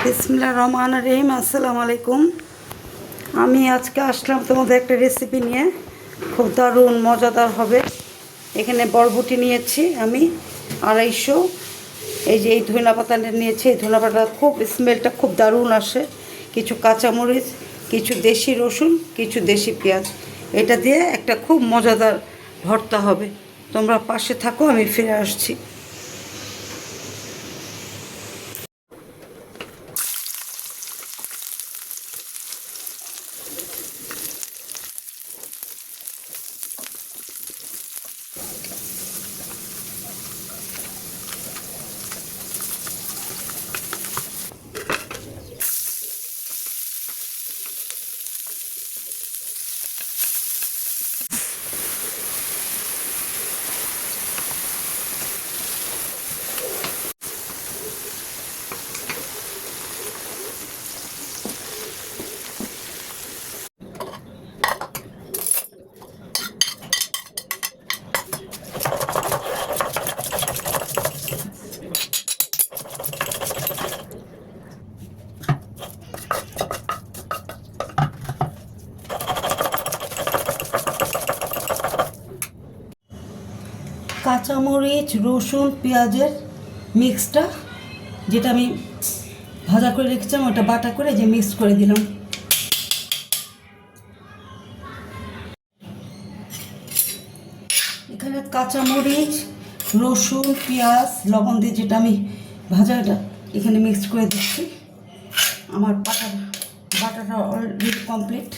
বিসমিল্লাহির রহমানির রহিম। আসসালামু আলাইকুম। আমি আজকে আসলাম তোমাদের একটা রেসিপি নিয়ে, খুব দারুণ মজাদার হবে। এখানে বরবটি নিয়েছি আমি 250। এই যে এই ধনিয়া পাতা নিয়েছি। এই ধনিয়া পাতা খুব স্মেলটা খুব দারুণ আসে। কিছু কাঁচামরিচ, কিছু দেশি রসুন, কিছু দেশি পেঁয়াজ, এটা দিয়ে একটা খুব মজাদার ভর্তা হবে। তোমরা পাশে থাকো, আমি ফিরে আসছি। কাঁচামরিচ, রসুন, পেঁয়াজের মিক্সটা, যেটা আমি ভাজা করে রেখেছিলাম, ওটা বাটা করে যে মিক্স করে দিলাম। এখানে কাঁচামরিচ, রসুন, পেঁয়াজ, লবণ দিয়ে যেটা আমি ভাজাটা এখানে মিক্স করে দিচ্ছি। আমার বাটাটা অলরেডি কমপ্লিট।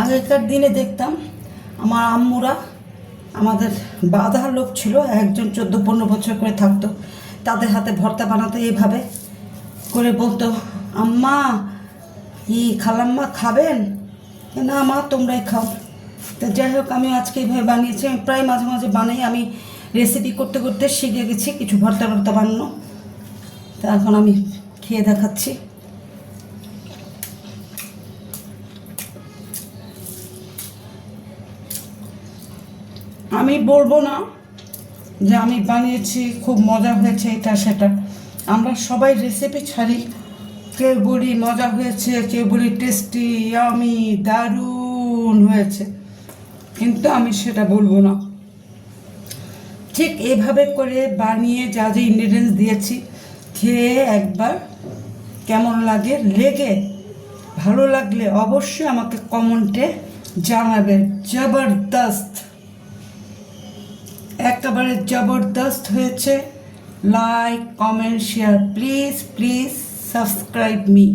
আগেকার দিনে দেখতাম আমার আম্মুরা, আমাদের বাঁধার লোক ছিল, একজন 14-15 বছর করে থাকতো, তাদের হাতে ভর্তা বানাতো এইভাবে করে। বলতো, আম্মা খালাম্মা খাবেন? না মা, তোমরাই খাও। তো যাই হোক, আমি আজকে এইভাবে বানিয়েছি। আমি প্রায় মাঝে মাঝে বানাই। আমি রেসিপি করতে করতে শিখে গেছি কিছু ভর্তা বানানো। তা এখন আমি খেয়ে দেখাচ্ছি। আমি বলবো না যে আমি বানিয়েছি খুব মজা হয়েছে এটা সেটা। আমরা সবাই রেসিপি ছাড়ি, কেউ বলি মজা হয়েছে, কেউ বলি টেস্টি, আমি দারুণ হয়েছে, কিন্তু আমি সেটা বলবো না। ঠিক এভাবে করে বানিয়ে যা যে ইনগ্রিডিয়েন্টস দিয়েছি, খেয়ে একবার কেমন লেগে ভালো লাগলে অবশ্যই আমাকে কমেন্টে জানাবেন। জবরদস্ত, একেবারে জবরদস্ত হয়েছে। Like, comment, share, please please subscribe me.